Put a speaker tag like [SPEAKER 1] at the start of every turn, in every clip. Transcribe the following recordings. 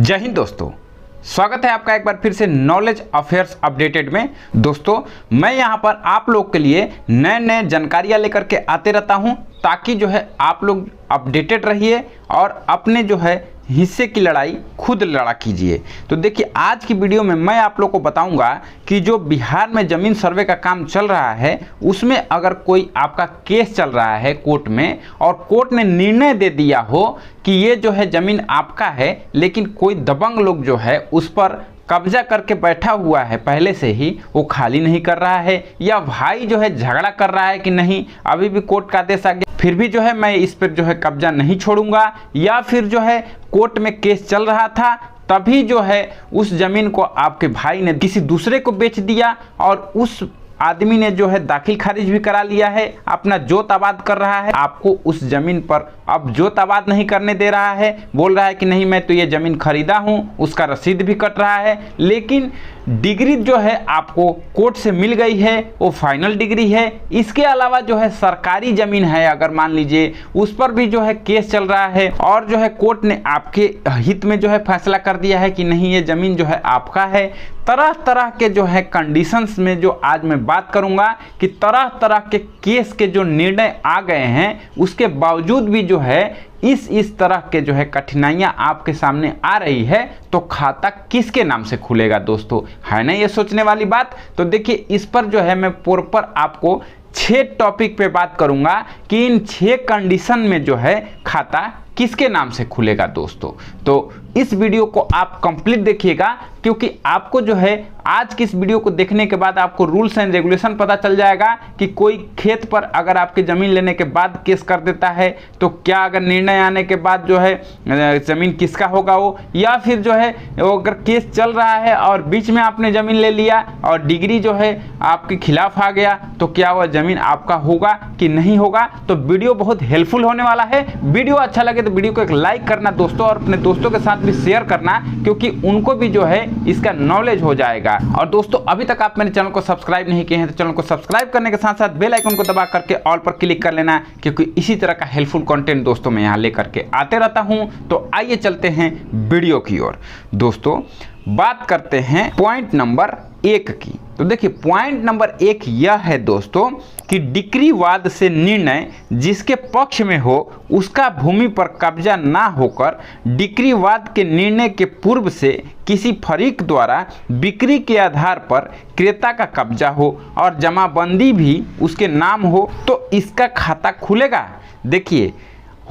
[SPEAKER 1] जय हिंद दोस्तों, स्वागत है आपका एक बार फिर से नॉलेज अफेयर्स अपडेटेड में। दोस्तों, मैं यहां पर आप लोग के लिए नए नए जानकारियां लेकर के आते रहता हूं ताकि जो है आप लोग अपडेटेड रहिए और अपने जो है हिस्से की लड़ाई खुद लड़ा कीजिए। तो देखिए, आज की वीडियो में मैं आप लोग को बताऊंगा कि जो बिहार में ज़मीन सर्वे का काम चल रहा है उसमें अगर कोई आपका केस चल रहा है कोर्ट में और कोर्ट ने निर्णय दे दिया हो कि ये जो है ज़मीन आपका है, लेकिन कोई दबंग लोग जो है उस पर कब्जा करके बैठा हुआ है, पहले से ही वो खाली नहीं कर रहा है, या भाई जो है झगड़ा कर रहा है कि नहीं अभी भी कोर्ट का आदेश आ गया फिर भी जो है मैं इस पर जो है कब्जा नहीं छोड़ूंगा, या फिर जो है कोर्ट में केस चल रहा था तभी जो है उस जमीन को आपके भाई ने किसी दूसरे को बेच दिया और उस आदमी ने जो है दाखिल खारिज भी करा लिया है, अपना जोत आबाद कर रहा है, आपको उस जमीन पर अब जोत आबाद नहीं करने दे रहा है, बोल रहा है कि नहीं मैं तो ये जमीन खरीदा हूं, उसका रसीद भी कट रहा है, लेकिन डिग्री जो है आपको कोर्ट से मिल गई है वो फाइनल डिग्री है। इसके अलावा जो है सरकारी जमीन है, अगर मान लीजिए उस पर भी जो है केस चल रहा है और जो है कोर्ट ने आपके हित में जो है फैसला कर दिया है कि नहीं ये जमीन जो है आपका है। तरह तरह के जो है कंडीशंस में जो आज मैं बात करूंगा कि तरह तरह के केस के जो निर्णय आ गए हैं उसके बावजूद भी जो है इस तरह के जो है कठिनाइयां आपके सामने आ रही है, तो खाता किसके नाम से खुलेगा दोस्तों, है ना ये सोचने वाली बात। तो देखिए, इस पर जो है मैं प्रॉपर आपको 6 टॉपिक पे बात करूंगा कि इन 6 कंडीशन में जो है खाता किसके नाम से खुलेगा दोस्तों। तो इस वीडियो को आप कंप्लीट देखिएगा, क्योंकि आपको जो है आज की इस वीडियो को देखने के बाद आपको रूल्स एंड रेगुलेशन पता चल जाएगा कि कोई खेत पर अगर आपकी ज़मीन लेने के बाद केस कर देता है तो क्या अगर निर्णय आने के बाद जो है ज़मीन किसका होगा वो, या फिर जो है वो अगर केस चल रहा है और बीच में आपने ज़मीन ले लिया और डिग्री जो है आपके खिलाफ आ गया तो क्या वह ज़मीन आपका होगा कि नहीं होगा। तो वीडियो बहुत हेल्पफुल होने वाला है। वीडियो अच्छा लगे तो वीडियो को एक लाइक करना दोस्तों, और अपने दोस्तों के साथ भी शेयर करना, क्योंकि उनको भी जो है इसका नॉलेज हो जाएगा। और दोस्तों, अभी तक आप मेरे चैनल को सब्सक्राइब नहीं किए हैं तो चैनल को सब्सक्राइब करने के साथ साथ बेल आइकन को दबा करके ऑल पर क्लिक कर लेना, क्योंकि इसी तरह का हेल्पफुल कंटेंट दोस्तों मैं यहाँ लेकर के आते रहता हूँ। तो आइए चलते हैं वीडियो की ओर। दोस्तों, बात करते हैं पॉइंट नंबर 1 की। तो देखिए, पॉइंट नंबर 1 यह है दोस्तों कि डिक्रीवाद से निर्णय जिसके पक्ष में हो उसका भूमि पर कब्जा ना होकर डिक्रीवाद के निर्णय के पूर्व से किसी फरीक द्वारा बिक्री के आधार पर क्रेता का कब्जा हो और जमाबंदी भी उसके नाम हो तो इसका खाता खुलेगा। देखिए,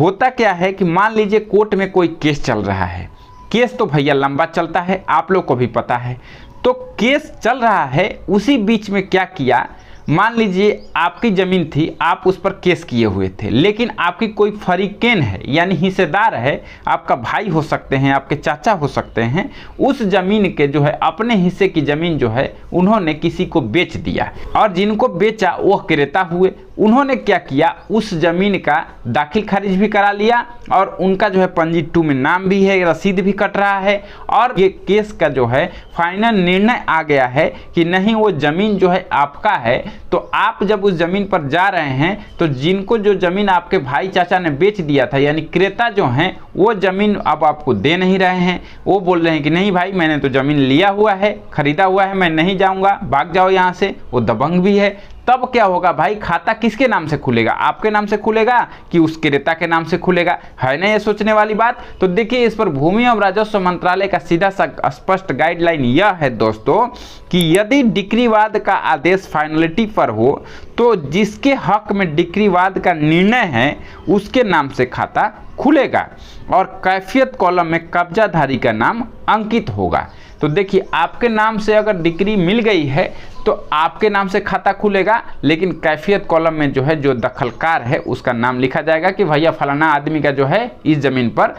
[SPEAKER 1] होता क्या है कि मान लीजिए कोर्ट में कोई केस चल रहा है, केस तो भैया लंबा चलता है, आप लोग को भी पता है। तो केस चल रहा है, उसी बीच में क्या किया, मान लीजिए आपकी ज़मीन थी, आप उस पर केस किए हुए थे, लेकिन आपकी कोई फरीकेन है यानी हिस्सेदार है, आपका भाई हो सकते हैं, आपके चाचा हो सकते हैं, उस ज़मीन के जो है अपने हिस्से की ज़मीन जो है उन्होंने किसी को बेच दिया, और जिनको बेचा वो क्रेता हुए। उन्होंने क्या किया, उस ज़मीन का दाखिल खारिज भी करा लिया और उनका जो है पंजी 2 में नाम भी है, रसीद भी कट रहा है, और ये केस का जो है फाइनल निर्णय आ गया है कि नहीं वो ज़मीन जो है आपका है। तो आप जब उस ज़मीन पर जा रहे हैं तो जिनको जो ज़मीन आपके भाई चाचा ने बेच दिया था यानी क्रेता जो हैं वो ज़मीन अब आपको दे नहीं रहे हैं, वो बोल रहे हैं कि नहीं भाई मैंने तो ज़मीन लिया हुआ है, खरीदा हुआ है, मैं नहीं जाऊँगा, भाग जाओ यहाँ से। वो दबंग भी है। तब क्या होगा भाई, खाता किसके नाम से खुलेगा, आपके नाम से खुलेगा कि उस क्रेता के नाम से खुलेगा, है ना ये सोचने वाली बात। तो देखिए, इस पर भूमि एवं राजस्व मंत्रालय का सीधा सा स्पष्ट गाइडलाइन यह है दोस्तों कि यदि डिक्रीवाद का आदेश फाइनलिटी पर हो तो जिसके हक में डिक्रीवाद का निर्णय है उसके नाम से खाता खुलेगा और कैफियत कॉलम में कब्जाधारी का नाम अंकित होगा। तो देखिए, आपके नाम से अगर डिक्री मिल गई है तो आपके नाम से खाता खुलेगा, लेकिन कैफियत कॉलम में जो है जो दखलकार है उसका नाम लिखा जाएगा कि भैया फलाना आदमी का जो है इस ज़मीन पर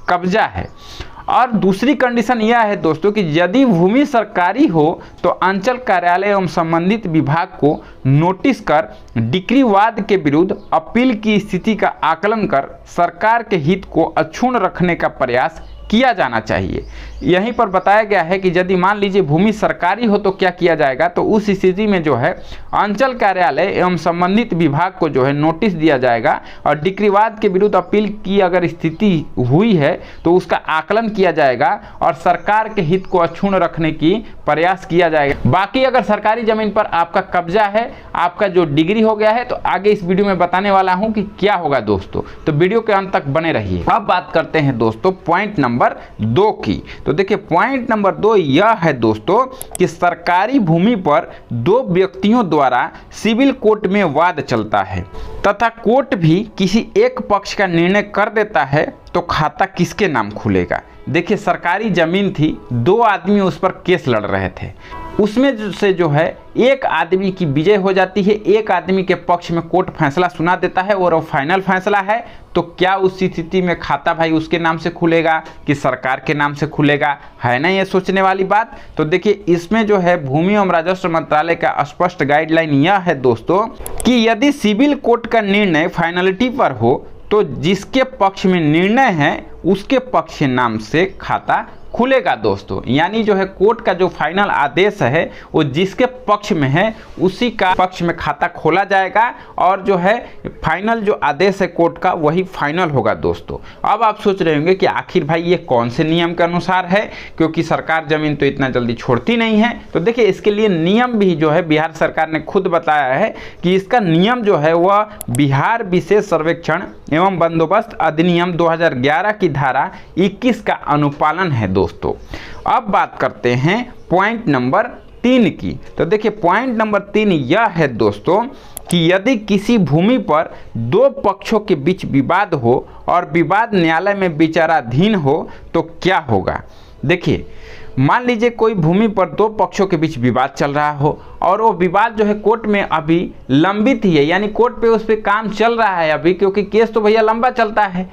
[SPEAKER 1] कब्जा है। और दूसरी कंडीशन यह है दोस्तों कि यदि भूमि सरकारी हो तो अंचल कार्यालय एवं संबंधित विभाग को नोटिस कर डिक्रीवाद के विरुद्ध अपील की स्थिति का आकलन कर सरकार के हित को अक्षुण्ण रखने का प्रयास किया जाना चाहिए। यहीं पर बताया गया है कि यदि मान लीजिए भूमि सरकारी हो तो क्या किया जाएगा, तो उस स्थिति में जो है अंचल कार्यालय एवं संबंधित विभाग को जो है नोटिस दिया जाएगा और डिक्रीवाद के विरुद्ध अपील की अगर स्थिति हुई है तो उसका आकलन किया जाएगा और सरकार के हित को अक्षुण्ण रखने की प्रयास किया जाएगा। बाकी अगर सरकारी जमीन पर आपका कब्जा है, आपका जो डिग्री हो गया है, तो आगे इस वीडियो में बताने वाला हूं कि क्या होगा दोस्तों, तो वीडियो के अंत तक बने रहिए। अब बात करते हैं दोस्तों पॉइंट नंबर 2 की। तो देखिए पॉइंट नंबर 2 यह है दोस्तों कि सरकारी भूमि पर 2 व्यक्तियों द्वारा सिविल कोर्ट में वाद चलता है तथा कोर्ट भी किसी एक पक्ष का निर्णय कर देता है तो खाता किसके नाम खुलेगा। देखिए सरकारी जमीन थी, 2 आदमी उस पर केस लड़ रहे थे, उसमें से जो है एक आदमी की विजय हो जाती है, एक आदमी के पक्ष में कोर्ट फैसला सुना देता है और वो फाइनल फैसला है, तो क्या उस स्थिति में खाता भाई उसके नाम से खुलेगा कि सरकार के नाम से खुलेगा, है ना ये सोचने वाली बात। तो देखिए इसमें जो है भूमि एवं राजस्व मंत्रालय का स्पष्ट गाइडलाइन यह है दोस्तों कि यदि सिविल कोर्ट का निर्णय फाइनलिटी पर हो तो जिसके पक्ष में निर्णय है उसके पक्ष के नाम से खाता खुलेगा दोस्तों। यानी जो है कोर्ट का जो फाइनल आदेश है वो जिसके पक्ष में है उसी का पक्ष में खाता खोला जाएगा और जो है फाइनल जो आदेश है कोर्ट का वही फाइनल होगा दोस्तों। अब आप सोच रहे होंगे कि आखिर भाई ये कौन से नियम के अनुसार है, क्योंकि सरकार जमीन तो इतना जल्दी छोड़ती नहीं है। तो देखिए इसके लिए नियम भी जो है बिहार सरकार ने खुद बताया है कि इसका नियम जो है वह बिहार विशेष सर्वेक्षण एवं बंदोबस्त अधिनियम 2011 की धारा 21 का अनुपालन है दोस्तों। अब बात करते हैं पॉइंट नंबर 3 की। तो देखिए पॉइंट नंबर 3 यह है दोस्तों कि यदि किसी भूमि पर 2 पक्षों के बीच विवाद हो और विवाद न्यायालय में विचाराधीन हो तो क्या होगा। देखिए मान लीजिए कोई भूमि पर 2 पक्षों के बीच विवाद चल रहा हो और वो विवाद जो है कोर्ट में अभी लंबित ही है, यानी कोर्ट पे उस पर काम चल रहा है अभी, क्योंकि केस तो भैया लंबा चलता है,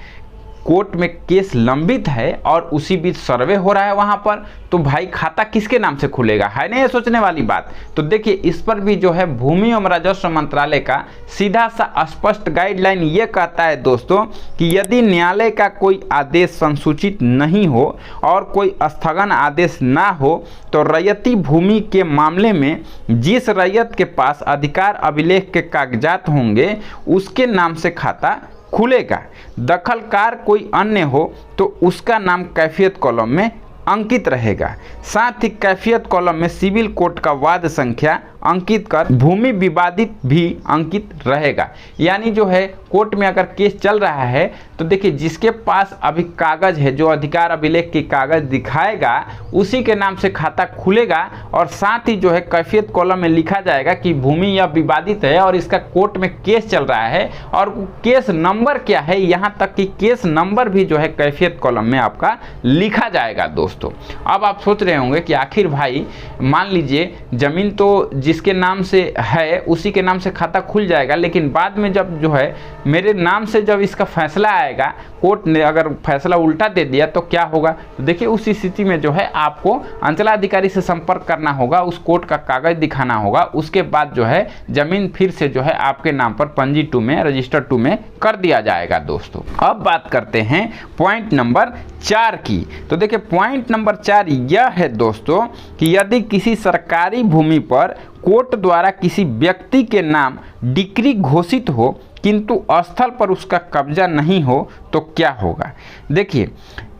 [SPEAKER 1] कोर्ट में केस लंबित है और उसी बीच सर्वे हो रहा है वहां पर, तो भाई खाता किसके नाम से खुलेगा, है ना ये सोचने वाली बात। तो देखिए इस पर भी जो है भूमि एवं राजस्व मंत्रालय का सीधा सा स्पष्ट गाइडलाइन ये कहता है दोस्तों कि यदि न्यायालय का कोई आदेश संसूचित नहीं हो और कोई स्थगन आदेश ना हो तो रैयती भूमि के मामले में जिस रैयत के पास अधिकार अभिलेख के कागजात होंगे उसके नाम से खाता खुलेगा। दखलकार कोई अन्य हो तो उसका नाम कैफियत कॉलम में अंकित रहेगा। साथ ही कैफियत कॉलम में सिविल कोर्ट का वाद संख्या अंकित कर भूमि विवादित भी अंकित रहेगा। यानी जो है कोर्ट में अगर केस चल रहा है तो देखिए जिसके पास अभी कागज है, जो अधिकार अभिलेख के कागज दिखाएगा उसी के नाम से खाता खुलेगा और साथ ही जो है कैफियत कॉलम में लिखा जाएगा कि भूमि यह विवादित है और इसका कोर्ट में केस चल रहा है और केस नंबर क्या है, यहाँ तक कि केस नंबर भी जो है कैफियत कॉलम में आपका लिखा जाएगा दोस्तों। अब आप सोच रहे होंगे कि आखिर भाई मान लीजिए जमीन तो जिसके नाम से है उसी के नाम से खाता खुल जाएगा, लेकिन बाद में जब जो है मेरे नाम से जब इसका फैसला आएगा, कोर्ट ने अगर फैसला उल्टा दे दिया तो क्या होगा। तो देखिए उस स्थिति में जो है आपको अंचलाधिकारी से संपर्क करना होगा, उस कोर्ट का कागज दिखाना होगा, उसके बाद जो है जमीन फिर से जो है आपके नाम पर पंजी 2 में रजिस्टर 2 में कर दिया जाएगा दोस्तों। अब बात करते हैं पॉइंट नंबर 4 की। तो देखिए पॉइंट नंबर 4 यह है दोस्तों कि यदि किसी सरकारी भूमि पर कोर्ट द्वारा किसी व्यक्ति के नाम डिक्री घोषित हो किंतु स्थल पर उसका कब्जा नहीं हो तो क्या होगा। देखिए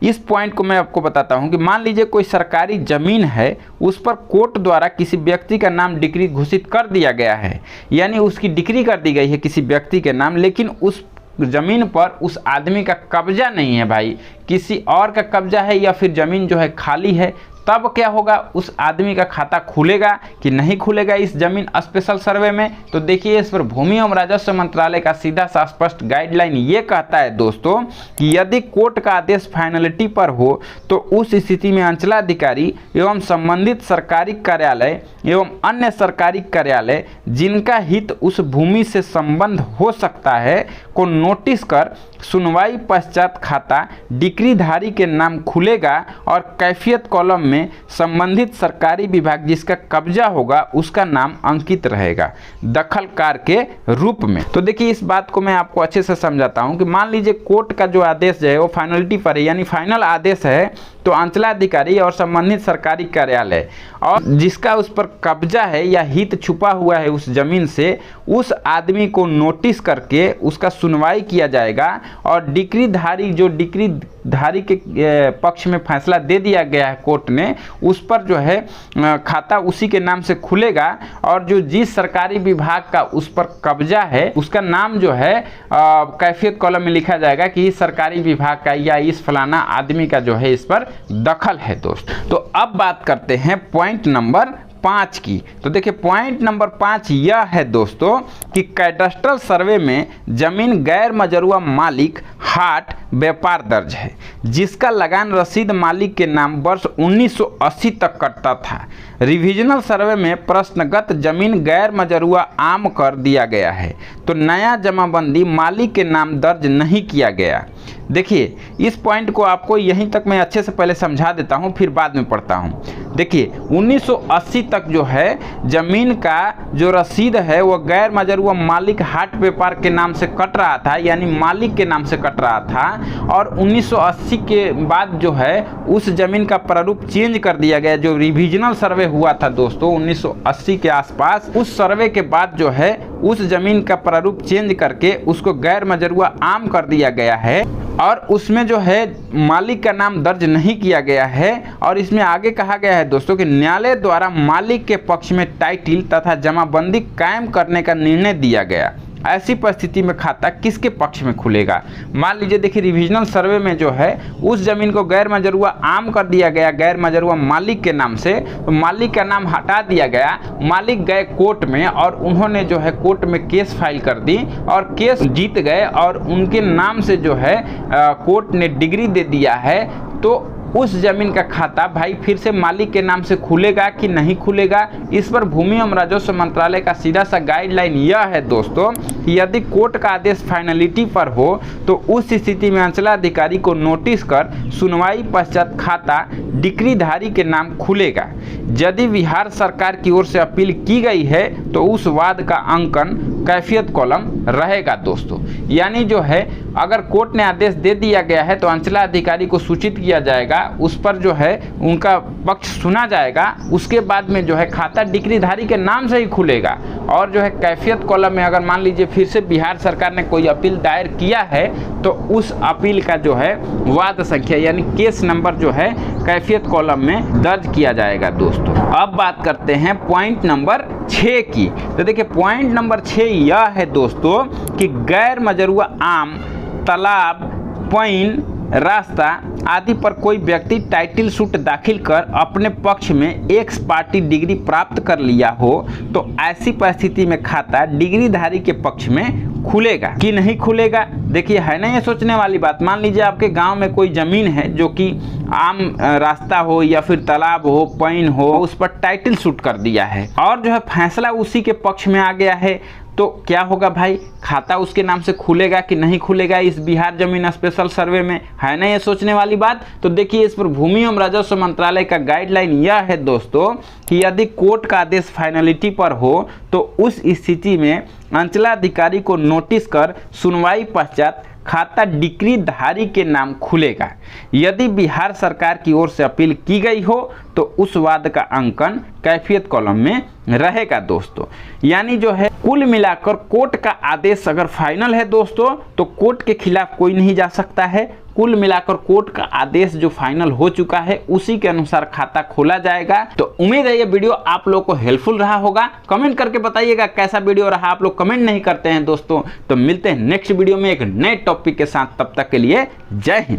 [SPEAKER 1] इस पॉइंट को मैं आपको बताता हूं कि मान लीजिए कोई सरकारी जमीन है, उस पर कोर्ट द्वारा किसी व्यक्ति का नाम डिक्री घोषित कर दिया गया है, यानी उसकी डिक्री कर दी गई है किसी व्यक्ति के नाम, लेकिन उस जमीन पर उस आदमी का कब्जा नहीं है भाई, किसी और का कब्जा है या फिर जमीन जो है खाली है, तब क्या होगा, उस आदमी का खाता खुलेगा कि नहीं खुलेगा इस जमीन स्पेशल सर्वे में। तो देखिए इस पर भूमि एवं राजस्व मंत्रालय का सीधा सा स्पष्ट गाइडलाइन ये कहता है दोस्तों कि यदि कोर्ट का आदेश फाइनलिटी पर हो तो उस स्थिति में अंचलाधिकारी एवं संबंधित सरकारी कार्यालय एवं अन्य सरकारी कार्यालय जिनका हित उस भूमि से संबंध हो सकता है को नोटिस कर सुनवाई पश्चात खाता डिक्रीधारी के नाम खुलेगा और कैफियत कॉलम में में संबंधित सरकारी विभाग जिसका कब्जा होगा उसका नाम अंकित रहेगा दखलकार के रूप में। तो देखिए इस बात को मैं आपको अच्छे से समझाता हूं कि मान लीजिए कोर्ट का जो आदेश है वो फाइनलिटी पर है, यानी फाइनल आदेश है, तो अंचलाधिकारी और संबंधित सरकारी कार्यालय और जिसका उस पर कब्जा है या हित छुपा हुआ है उस जमीन से, उस आदमी को नोटिस करके उसका सुनवाई किया जाएगा और डिक्रीधारी जो डिक्रीधारी के पक्ष में फैसला दे दिया गया है कोर्ट ने, उस पर जो है खाता उसी के नाम से खुलेगा और जो जिस सरकारी विभाग का उस पर कब्जा है उसका नाम जो है कैफियत कॉलम में लिखा जाएगा कि इस सरकारी विभाग का या इस फलाना आदमी का जो है इस पर दखल है दोस्त। तो अब बात करते हैं पॉइंट नंबर 5 की। तो देखिए पॉइंट नंबर 5 यह है दोस्तों कि कैडस्ट्रल सर्वे में जमीन गैर मजरूआ मालिक हाट व्यापार दर्ज है जिसका लगान रसीद मालिक के नाम वर्ष 1980 तक कटता था। रिविजनल सर्वे में प्रश्नगत जमीन गैर मजरूआ आम कर दिया गया है तो नया जमाबंदी मालिक के नाम दर्ज नहीं किया गया। देखिए इस पॉइंट को आपको यहीं तक मैं अच्छे से पहले समझा देता हूं फिर बाद में पढ़ता हूं। देखिए 1980 तक जो है जमीन का जो रसीद है वो गैर मजरूआ मालिक हाट व्यापार के नाम से कट रहा था, यानी मालिक के नाम से कट रहा था और 1980 के बाद जो है उस जमीन का प्रारूप चेंज कर दिया गया। जो रिविजनल सर्वे हुआ था दोस्तों 1980 के आसपास, उस सर्वे के बाद जो है उस जमीन का प्रारूप चेंज करके उसको गैर मजरूआ आम कर दिया गया है और उसमें जो है मालिक का नाम दर्ज नहीं किया गया है। और इसमें आगे कहा गया है दोस्तों कि न्यायालय द्वारा मालिक के पक्ष में टाइटिल तथा जमाबंदी कायम करने का निर्णय दिया गया। ऐसी परिस्थिति में खाता किसके पक्ष में खुलेगा? मान लीजिए देखिए रिविजनल सर्वे में जो है उस जमीन को गैर मजरूआ आम कर दिया गया गैर मजरूआ मालिक के नाम से, तो मालिक का नाम हटा दिया गया। मालिक गए कोर्ट में और उन्होंने जो है कोर्ट में केस फाइल कर दी और केस जीत गए और उनके नाम से जो है कोर्ट ने डिग्री दे दिया है। तो उस जमीन का खाता भाई फिर से मालिक के नाम से खुलेगा कि नहीं खुलेगा, इस पर भूमि एवं राजस्व मंत्रालय का सीधा सा गाइडलाइन यह है दोस्तों कि यदि कोर्ट का आदेश फाइनलिटी पर हो तो उस स्थिति में अंचलाधिकारी को नोटिस कर सुनवाई पश्चात खाता डिक्रीधारी के नाम खुलेगा। यदि बिहार सरकार की ओर से अपील की गई है तो उस वाद का अंकन कैफियत कॉलम रहेगा दोस्तों। यानी जो है अगर कोर्ट ने आदेश दे दिया गया है तो अंचलाधिकारी को सूचित किया जाएगा, उस पर जो है उनका पक्ष सुना जाएगा, उसके बाद में जो है खाता डिक्रीधारी के नाम से ही खुलेगा। और जो है कैफियत कॉलम में अगर मान लीजिए फिर से बिहार सरकार ने कोई अपील दायर किया है तो उस अपील का जो है वाद संख्या यानी केस नंबर जो है कैफियत कॉलम में दर्ज किया जाएगा दोस्तों। अब बात करते हैं पॉइंट नंबर 6 की। तो देखिए पॉइंट नंबर 6 यह है दोस्तों कि गैर मजरूआ आम, तालाब, पईन, रास्ता आदि पर कोई व्यक्ति टाइटल सूट दाखिल कर अपने पक्ष में एक्स पार्टी डिग्री प्राप्त कर लिया हो तो ऐसी परिस्थिति में खाता डिग्रीधारी के पक्ष में खुलेगा कि नहीं खुलेगा। देखिए है ना ये सोचने वाली बात। मान लीजिए आपके गांव में कोई जमीन है जो कि आम रास्ता हो या फिर तालाब हो, पईन हो, उस पर टाइटल सूट कर दिया है और जो है फैसला उसी के पक्ष में आ गया है, तो क्या होगा भाई? खाता उसके नाम से खुलेगा कि नहीं खुलेगा इस बिहार जमीन स्पेशल सर्वे में? है ना ये सोचने वाली बात। तो देखिए इस पर भूमि एवं राजस्व मंत्रालय का गाइडलाइन यह है दोस्तों कि यदि कोर्ट का आदेश फाइनलिटी पर हो तो उस स्थिति में अंचलाधिकारी को नोटिस कर सुनवाई पश्चात खाता डिक्रीधारी के नाम खुलेगा। यदि बिहार सरकार की ओर से अपील की गई हो तो उस वाद का अंकन कैफियत कॉलम में रहेगा दोस्तों। यानी जो है कुल मिलाकर कोर्ट का आदेश अगर फाइनल है दोस्तों तो कोर्ट के खिलाफ कोई नहीं जा सकता है। कुल मिलाकर कोर्ट का आदेश जो फाइनल हो चुका है उसी के अनुसार खाता खोला जाएगा। तो उम्मीद है ये वीडियो आप लोग को हेल्पफुल रहा होगा। कमेंट करके बताइएगा कैसा वीडियो रहा। आप लोग कमेंट नहीं करते हैं दोस्तों। तो मिलते हैं नेक्स्ट वीडियो में एक नए टॉपिक के साथ, तब तक के लिए जय हिंद।